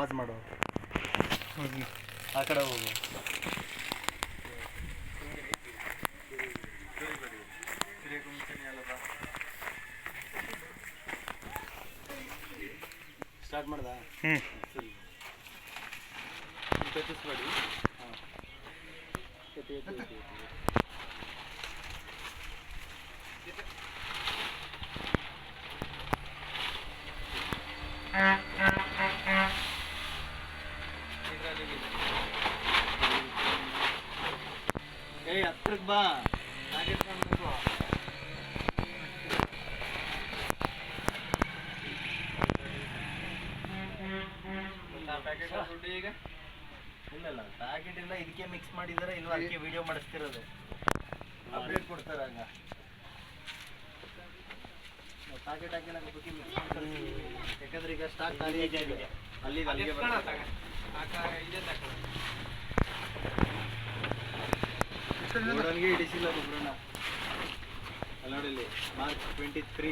Pass ಮಾಡು, ಆ ಕಡೆ ಹೋಗು. ಸ್ಟಾರ್ಟ್ ಮಾಡ್ದ? ಸರಿ, ಟಚಿಸ್ಬೇಡಿ. ಏಯ್ ಹತ್ರಕ್ಕೆ ಬಾ, ಟಾರ್ಗೆಟ್ ಮಾಡಬೇಕು. ಈಗ ಇಲ್ಲ ಪ್ಯಾಕೆಟ್ ಇಲ್ಲ, ಇದಕ್ಕೆ ಮಿಕ್ಸ್ ಮಾಡಿದಾರೆ ಇಲ್ವಾ? ಅದಕ್ಕೆ ವಿಡಿಯೋ ಮಾಡಿಸ್ತಿರೋದು, ಅಪ್ಡೇಟ್ ಕೊಡ್ತಾರೆ. ಆಗ ಪ್ಯಾಕೆಟ್ ಹಾಕಿ ನಂಗೆ ಬುಕ್ಕಿ ಮಿಕ್ಸ್ ಮಾಡ್ತಾರೆ, ಯಾಕಂದ್ರೆ ಈಗ ಸ್ಟಾಕ್ ಖಾಲಿ ಇದೆ ಅಲ್ಲಿ ಅಲ್ಲಿಗೆ ಗೋಡನ್ಗೆ ಇಡಿಸಿಲ್ಲ ಗೊಬ್ಬರನ. ಅಲ್ಲಿ ನೋಡಿ, ಇಲ್ಲಿ ಮಾರ್ಚ್ 23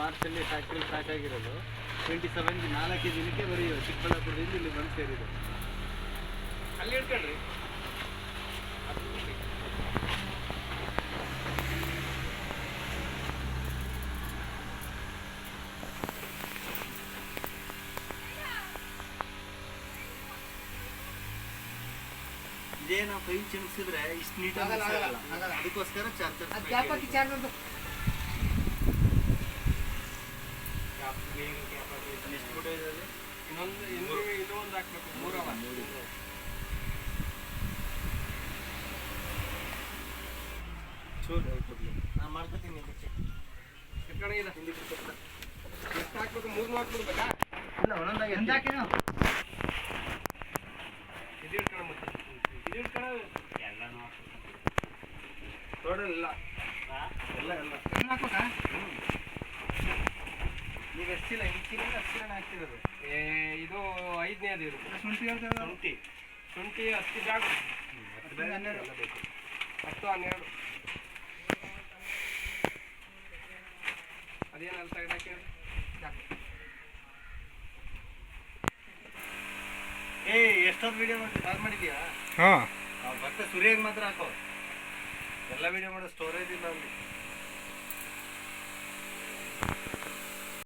ಮಾರ್ಚಲ್ಲಿ ಫ್ಯಾಕ್ಟ್ರಿ ಸ್ಟಾರ್ಟ್ ಆಗಿರೋದು. 27 4 ದಿನಕ್ಕೆ ಬರೀ ಚಿಕ್ಕಬಳ್ಳಾಪುರದಿಂದ ಇಲ್ಲಿ ಬಂದು ಸೇರಿದೆ. ಅಲ್ಲಿ ಇಟ್ಕೊಳ್ರಿ. ಇದೇ ನಾವು ಕೈ ಚಿಮ್ಸಿದ್ರೆ ಇಷ್ಟು ನೀಟಾಗಿ ಆಗಲ್ಲ, ಅದಕ್ಕೋಸ್ಕರ ಚಾರ್ಜರ್ ಎಷ್ಟು ಫೋಟೋ ಇದೆ? ಇನ್ನೊಂದು ಹಾಕ್ಬೇಕು. 3 ಚೂರು ನಾನು ಮಾಡ್ಕೊತೀನಿ. ಎಷ್ಟು ಹಾಕ್ಬೇಕು? 3 ಹಾಕ್ಬಿಡ್ಬೇಕಾ? ಇಲ್ಲ, ಒಂದೊಂದಾಗಿ ಇದು ಇಟ್ಕೊಳ್ಳೋ ಮತ್ತೆ ಇದು ಇಟ್ಕೊಳ್ಳೋ ಎಲ್ಲನೂ ಟೋಟಲ್ ಇಲ್ಲ ಎಲ್ಲ ಹಾಕ್ಬೇಕಾ? ನೀವು ಎಷ್ಟಿಲ್ಲ ಇಂಚಿನ ಅಷ್ಟಿನ ಹಾಕ್ತಿರೋದು. ಇದು 5ನೇದು ಇರುತ್ತೆ. ಶುಂಠಿ 10 ಜಾಗ 10 12 ಅದೇನಲ್ಲ ತೆಗೆದಾಕಿ. ಎಷ್ಟೊಂದು ವಿಡಿಯೋ ಕಾಲ್ ಮಾಡಿದ್ಯಾ? ಹಾಂ, ಮತ್ತೆ ಸುರಿಯಾಗಿ ಮಾತ್ರ ಹಾಕೋ. ಎಲ್ಲ ವಿಡಿಯೋ ಮಾಡೋ ಸ್ಟೋರೇಜ್ ಇಲ್ಲ ಅಲ್ಲಿ.